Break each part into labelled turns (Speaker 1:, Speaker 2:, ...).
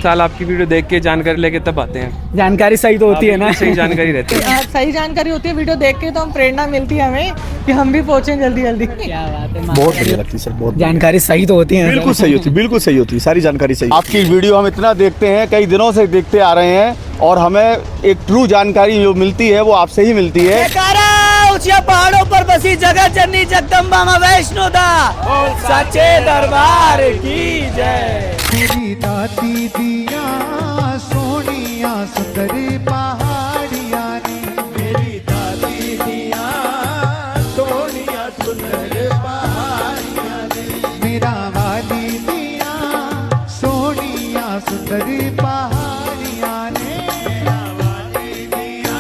Speaker 1: साल आपकी वीडियो देख के जानकारी लेके तब आते हैं।
Speaker 2: जानकारी सही तो होती है ना?
Speaker 1: सही जानकारी रहती है।
Speaker 3: सही जानकारी होती है, वीडियो देख के तो हम प्रेरणा मिलती है हमें कि हम भी पहुंचे जल्दी जल्दी।
Speaker 2: क्या बात है,
Speaker 4: बहुत बढ़िया लगती है सर, बहुत
Speaker 2: जानकारी सही तो होती है।
Speaker 4: बिल्कुल सही होती है, बिल्कुल सही होती है, सारी जानकारी सही। आपकी वीडियो हम इतना देखते हैं, कई दिनों से देखते आ रहे हैं और हमें एक ट्रू जानकारी जो मिलती है वो आपसे ही मिलती है।
Speaker 2: ऊंचे पहाड़ों पर बसी जगत जननी जगदम्बा मां वैष्णो दा सच्चे दरबार की जय।
Speaker 5: मेरी दादी दिया सोनिया सुंदर पहाड़िया ने, मेरी दादी दिया सोनिया सुंदर पहाड़िया ने, मेरा वाली दिया सोनिया सुंदर पहाड़िया ने, मेरा वाली दिया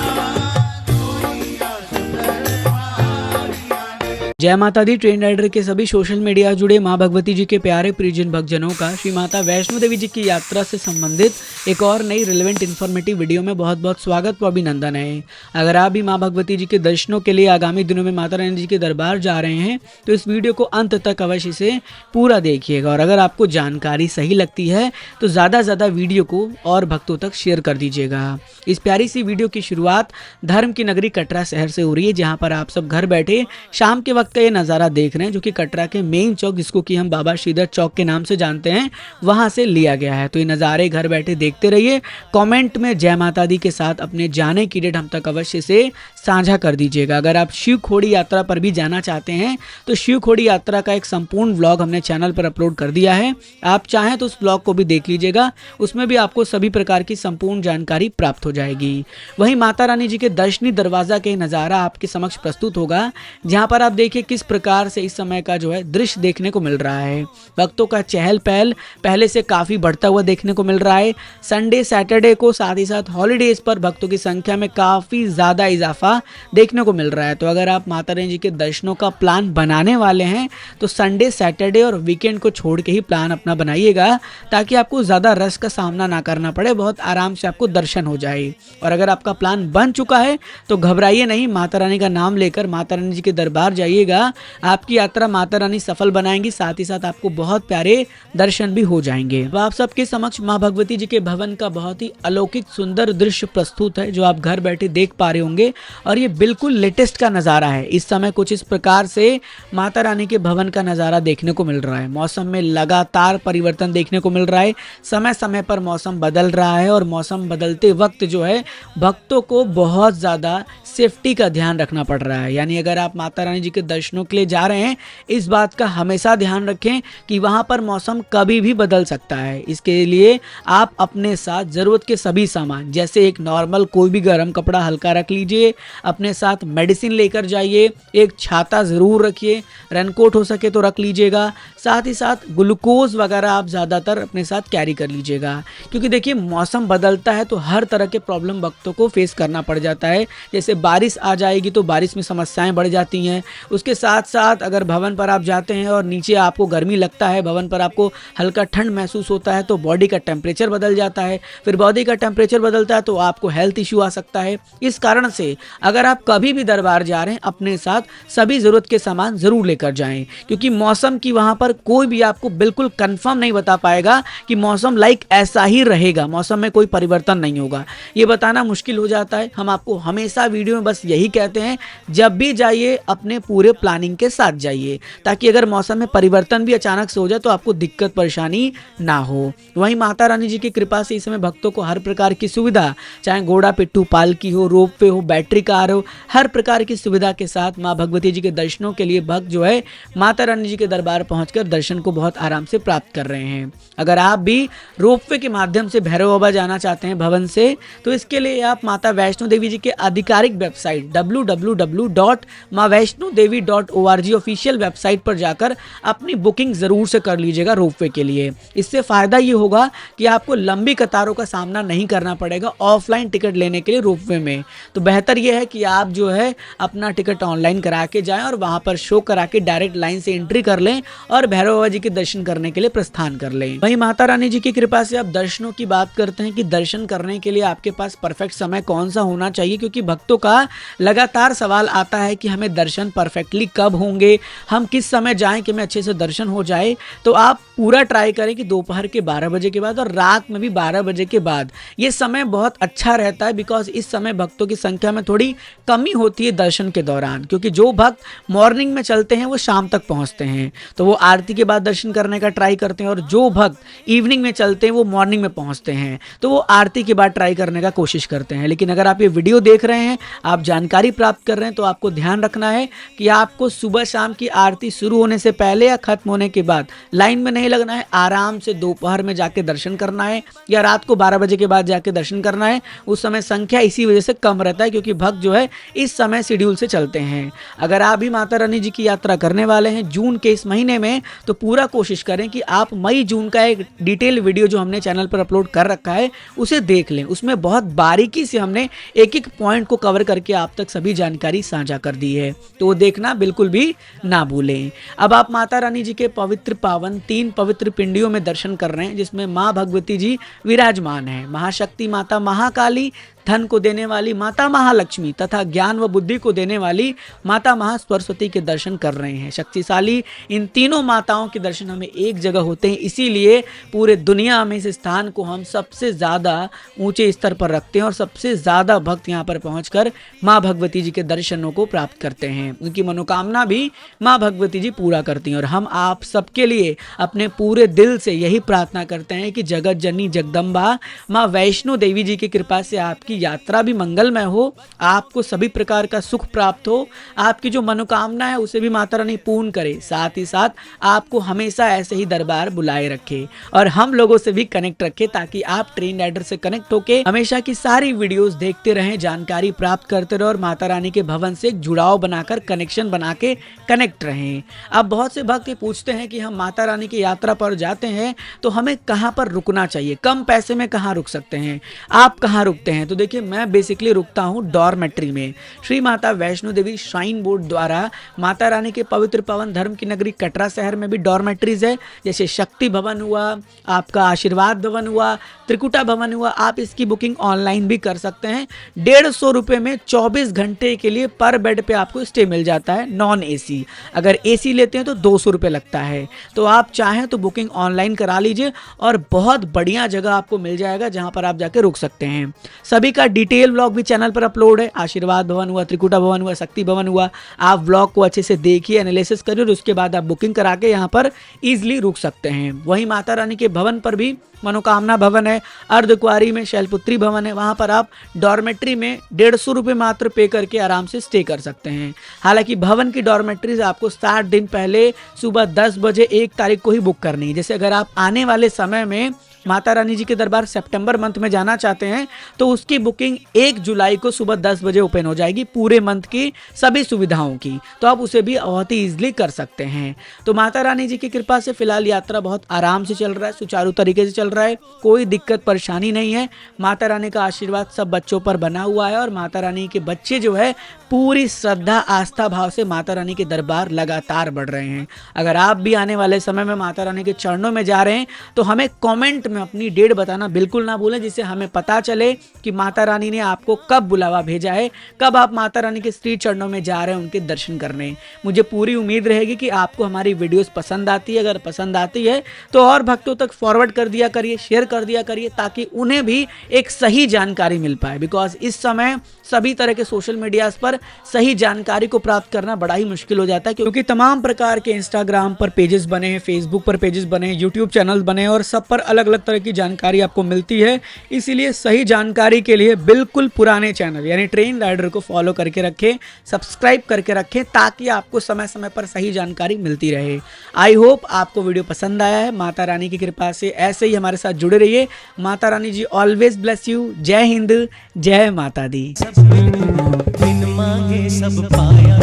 Speaker 5: सोनिया सुंदर पहाड़िया ने।
Speaker 2: जय माता दी। ट्रेन राइडर के सभी सोशल मीडिया जुड़े मां भगवती जी के प्यारे परिजन भक्तजनों का श्री माता वैष्णो देवी जी की यात्रा से संबंधित एक और नई रिलेवेंट इन्फॉर्मेटिव वीडियो में बहुत बहुत स्वागत व अभिनंदन है। अगर आप भी मां भगवती जी के दर्शनों के लिए आगामी दिनों में माता रानी जी के दरबार जा रहे हैं तो इस वीडियो को अंत तक अवश्य से पूरा देखिएगा और अगर आपको जानकारी सही लगती है तो ज़्यादा से ज़्यादा वीडियो को और भक्तों तक शेयर कर दीजिएगा। इस प्यारी सी वीडियो की शुरुआत धर्म की नगरी कटरा शहर से हो रही है, जहाँ पर आप सब घर बैठे शाम के वक्त ये नज़ारा देख रहे हैं, जो कि कटरा के मेन चौक जिसको कि हम बाबा श्रीधर चौक के नाम से जानते हैं वहां से लिया गया है। तो ये नज़ारे घर बैठे देखते रहिए। कमेंट में जय माता दी के साथ अपने जाने की डेट हम तक अवश्य से साझा कर दीजिएगा। अगर आप शिव खोड़ी यात्रा पर भी जाना चाहते हैं तो शिव खोड़ी यात्रा का एक संपूर्ण व्लॉग हमने चैनल पर अपलोड कर दिया है, आप चाहें तो उस व्लॉग को भी देख लीजिएगा, उसमें भी आपको सभी प्रकार की संपूर्ण जानकारी प्राप्त हो जाएगी। वहीं माता रानी जी के दर्शनी दरवाजा के नज़ारा आपके समक्ष प्रस्तुत होगा, जहाँ पर आप देखिए किस प्रकार से इस समय का जो है दृश्य देखने को मिल रहा है। भक्तों का चहल पहल पहले से काफ़ी बढ़ता हुआ देखने को मिल रहा है। संडे सैटरडे को साथ ही साथ हॉलीडेज पर भक्तों की संख्या में काफ़ी ज़्यादा इजाफा देखने को मिल रहा है। तो अगर आप माता रानी जी के दर्शनों का प्लान बनाने वाले हैं तो संडे सैटरडे और वीकेंड को छोड़ के ही प्लान अपना बनाइएगा, ताकि आपको ज़्यादा रश का सामना ना करना पड़े, बहुत आराम से आपको दर्शन हो जाए। और अगर आपका प्लान बन चुका है तो घबराइए नहीं, माता रानी का नाम लेकर माता रानी जी के दरबार जाइएगा, आपकी यात्रा माता रानी सफल बनाएंगी, साथ ही साथ आपको बहुत प्यारे दर्शन भी हो जाएंगे। अब आप सबके समक्ष मां भगवती जी के भवन का बहुत ही अलौकिक सुंदर दृश्य प्रस्तुत है, जो आप घर बैठे देख पा रहे होंगे और ये बिल्कुल लेटेस्ट का नज़ारा है। इस समय कुछ इस प्रकार से माता रानी के भवन का नज़ारा देखने को मिल रहा है। मौसम में लगातार परिवर्तन देखने को मिल रहा है, समय समय पर मौसम बदल रहा है और मौसम बदलते वक्त जो है भक्तों को बहुत ज़्यादा सेफ्टी का ध्यान रखना पड़ रहा है। यानी अगर आप माता रानी जी के दर्शनों के लिए जा रहे हैं, इस बात का हमेशा ध्यान रखें कि वहाँ पर मौसम कभी भी बदल सकता है। इसके लिए आप अपने साथ ज़रूरत के सभी सामान, जैसे एक नॉर्मल कोई भी गर्म कपड़ा हल्का रख लीजिए, अपने साथ मेडिसिन लेकर जाइए, एक छाता ज़रूर रखिए, रेनकोट हो सके तो रख लीजिएगा, साथ ही साथ ग्लूकोज वगैरह आप ज़्यादातर अपने साथ कैरी कर लीजिएगा, क्योंकि देखिए मौसम बदलता है तो हर तरह के प्रॉब्लम भक्तों को फेस करना पड़ जाता है। जैसे बारिश आ जाएगी तो बारिश में समस्याएं बढ़ जाती हैं, उसके साथ साथ अगर भवन पर आप जाते हैं और नीचे आपको गर्मी लगता है, भवन पर आपको हल्का ठंड महसूस होता है तो बॉडी का टेम्परेचर बदल जाता है, फिर बॉडी का टेम्परेचर बदलता है तो आपको हेल्थ इश्यू आ सकता है। इस कारण से अगर आप कभी भी दरबार जा रहे हैं अपने साथ सभी ज़रूरत के सामान ज़रूर लेकर जाएं, क्योंकि मौसम की वहाँ पर कोई भी आपको बिल्कुल कंफर्म नहीं बता पाएगा कि मौसम लाइक ऐसा ही रहेगा, मौसम में कोई परिवर्तन नहीं होगा, ये बताना मुश्किल हो जाता है। हम आपको हमेशा वीडियो में बस यही कहते हैं, जब भी जाइए अपने पूरे प्लानिंग के साथ जाइए, ताकि अगर मौसम में परिवर्तन भी अचानक से हो जाए तो आपको दिक्कत परेशानी ना हो। वहीं माता रानी जी की कृपा से इस समय भक्तों को हर प्रकार की सुविधा, चाहे घोड़ा पिट्ठू पालकी हो, रोप वे हो, बैटरी कार हो, हर प्रकार की सुविधा के साथ माँ भगवती जी के दर्शनों के लिए भक्त जो है माता रानी जी के दरबार पहुंचकर दर्शन को बहुत आराम से प्राप्त कर रहे हैं। अगर आप भी रोपवे के माध्यम से भैरव बाबा जाना चाहते हैं भवन से, तो इसके लिए आप माता वैष्णो देवी जी के आधिकारिक वेबसाइट www.maavaishnodevi.org ऑफिशियल वेबसाइट पर जाकर अपनी बुकिंग ज़रूर से कर लीजिएगा रोपवे के लिए। इससे फ़ायदा ये होगा कि आपको लंबी कतारों का सामना नहीं करना पड़ेगा ऑफलाइन टिकट लेने के लिए रोपवे में। तो बेहतर यह है कि आप जो है अपना टिकट ऑनलाइन करा के जाएं और वहां पर शो करा के डायरेक्ट लाइन से एंट्री कर लें और भैरव बाबा जी के दर्शन करने के लिए प्रस्थान कर लें। वहीं माता रानी जी की कृपा से आप दर्शनों की बात करते हैं कि दर्शन करने के लिए आपके पास परफेक्ट समय कौन सा होना चाहिए, क्योंकि भक्तों का का लगातार सवाल आता है कि हमें दर्शन परफेक्टली कब होंगे, हम किस समय जाएं कि हमें अच्छे से दर्शन हो जाए। तो आप पूरा ट्राई करें कि दोपहर के 12 बजे के बाद और रात में भी 12 बजे के बाद, ये समय बहुत अच्छा रहता है। बिकॉज इस समय भक्तों की संख्या में थोड़ी कमी होती है दर्शन के दौरान, क्योंकि जो भक्त मॉर्निंग में चलते हैं वो शाम तक पहुंचते हैं, तो वो आरती के बाद दर्शन करने का ट्राई करते हैं, और जो भक्त इवनिंग में चलते हैं वो मॉर्निंग में पहुंचते हैं, तो वो आरती के बाद ट्राई करने का कोशिश करते हैं। लेकिन अगर आप ये वीडियो देख रहे हैं, आप जानकारी प्राप्त कर रहे हैं, तो आपको ध्यान रखना है कि आपको सुबह शाम की आरती शुरू होने से पहले या खत्म होने के बाद लाइन में नहीं लगना है। आराम से दोपहर में जाके दर्शन करना है या रात को 12 बजे के बाद जाके दर्शन करना है। उस समय संख्या इसी वजह से कम रहता है क्योंकि भक्त जो है इस समय शेड्यूल से चलते हैं। अगर आप भी माता रानी जी की यात्रा करने वाले हैं जून के इस महीने में, तो पूरा कोशिश करें कि आप मई जून का एक डिटेल वीडियो जो हमने चैनल पर अपलोड कर रखा है उसे देख लें। उसमें बहुत बारीकी से हमने एक एक पॉइंट को कवर करके आप तक सभी जानकारी साझा कर दी है, तो वो देखना बिल्कुल भी ना भूलें। अब आप माता रानी जी के पवित्र पावन 3 पवित्र पिंडियों में दर्शन कर रहे हैं, जिसमें माँ भगवती जी विराजमान है। महाशक्ति माता महाकाली, धन को देने वाली माता महालक्ष्मी तथा ज्ञान व बुद्धि को देने वाली माता महासरस्वती के दर्शन कर रहे हैं। शक्तिशाली इन तीनों माताओं के दर्शन हमें एक जगह होते हैं, इसीलिए पूरे दुनिया में इस स्थान को हम सबसे ज़्यादा ऊंचे स्तर पर रखते हैं और सबसे ज़्यादा भक्त यहाँ पर पहुंचकर माँ भगवती जी के दर्शनों को प्राप्त करते हैं। उनकी मनोकामना भी माँ भगवती जी पूरा करती हैं, और हम आप सबके लिए अपने पूरे दिल से यही प्रार्थना करते हैं कि जगत जननी जगदम्बा माँ वैष्णो देवी जी की कृपा से आपकी यात्रा भी मंगलमय हो, आपको सभी प्रकार का सुख प्राप्त हो, आपकी जो मनोकामना है उसे भी माता रानी पूर्ण करे, साथ ही साथ आपको हमेशा ऐसे ही दरबार बुलाए रखे और हम लोगों से भी कनेक्ट रखे, ताकि आप ट्रेन राइडर से कनेक्ट होके हमेशा की सारी वीडियोस देखते रहें, जानकारी प्राप्त करते रहे और माता रानी के भवन से एक जुड़ाव बनाकर कनेक्शन बना के कनेक्ट रहें। अब बहुत से भक्त पूछते हैं कि हम माता रानी की यात्रा पर जाते हैं तो हमें कहाँ पर रुकना चाहिए, कम पैसे में कहाँ रुक सकते हैं, आप कहाँ रुकते हैं? तो देखिए, मैं बेसिकली रुकता हूँ डॉर्मेट्री में। श्री माता वैष्णो देवी श्राइन बोर्ड द्वारा माता रानी के पवित्र पावन धर्म की नगरी कटरा शहर में भी डॉर्मेट्रीज है, जैसे शक्ति भवन हुआ, आपका आशीर्वाद भवन हुआ, त्रिकुटा भवन हुआ। आप इसकी बुकिंग ऑनलाइन भी कर सकते हैं। 150 रुपये में 24 घंटे के लिए पर बेड पे आपको स्टे मिल जाता है, नॉन एसी। अगर एसी लेते हैं तो 200 रुपये लगता है। तो आप चाहें तो बुकिंग ऑनलाइन करा लीजिए और बहुत बढ़िया जगह आपको मिल जाएगा जहां पर आप जाके रुक सकते हैं। सभी का डिटेल व्लॉग भी चैनल पर अपलोड है। आशीर्वाद भवन हुआ, त्रिकुटा भवन हुआ, शक्ति भवन हुआ, आप व्लॉग को अच्छे से देखिए, एनालिसिस करिए और उसके बाद आप बुकिंग करा के यहाँ पर इजीली रुक सकते हैं। वहीं माता रानी के भवन पर भी मनोकामना भवन है, अर्धकुआरी में शैलपुत्री भवन है, वहां पर आप डॉर्मेट्री में 150 रुपये मात्र पे करके आराम से स्टे कर सकते हैं। हालांकि भवन की डॉर्मेट्रीज आपको 60 दिन पहले सुबह 10 बजे 1 तारीख को ही बुक करनी है। जैसे अगर आप आने वाले समय में माता रानी जी के दरबार सितंबर मंथ में जाना चाहते हैं तो उसकी बुकिंग 1 जुलाई को सुबह 10 बजे ओपन हो जाएगी पूरे मंथ की सभी सुविधाओं की, तो आप उसे भी बहुत ही ईजिली कर सकते हैं। तो माता रानी जी की कृपा से फिलहाल यात्रा बहुत आराम से चल रहा है, सुचारू तरीके से चल रहा है, कोई दिक्कत परेशानी नहीं है। माता रानी का आशीर्वाद सब बच्चों पर बना हुआ है और माता रानी के बच्चे जो है पूरी श्रद्धा आस्था भाव से माता रानी के दरबार लगातार बढ़ रहे हैं। अगर आप भी आने वाले समय में माता रानी के चरणों में जा रहे हैं तो हमें कमेंट में अपनी डेट बताना बिल्कुल ना भूलें, जिससे हमें पता चले कि माता रानी ने आपको कब बुलावा भेजा है, कब आप माता रानी के श्री चरणों में जा रहे हैं उनके दर्शन करने। मुझे पूरी उम्मीद रहेगी कि आपको हमारी वीडियोस पसंद आती है। अगर पसंद आती है तो और भक्तों तक फॉरवर्ड कर दिया करिए, शेयर कर दिया करिए, ताकि उन्हें भी एक सही जानकारी मिल पाए। बिकॉज इस समय सभी तरह के सोशल मीडियाज पर सही जानकारी को प्राप्त करना बड़ा ही मुश्किल हो जाता है, क्योंकि तमाम प्रकार के इंस्टाग्राम पर पेजेस बने हैं, फेसबुक पर पेजेस बने हैं, यूट्यूब चैनल बने हैं और सब पर अलग अलग तरह की जानकारी आपको मिलती है। इसीलिए सही जानकारी के लिए बिल्कुल पुराने चैनल यानी ट्रेन राइडर को फॉलो करके रखें, सब्सक्राइब करके रखें, ताकि आपको समय समय पर सही जानकारी मिलती रहे। आई होप आपको वीडियो पसंद आया है। माता रानी की कृपा से ऐसे ही हमारे साथ जुड़े रहिए। माता रानी जी ऑलवेज ब्लेस यू। जय हिंद, जय माता दी।
Speaker 6: बिन मांगे सब पाया।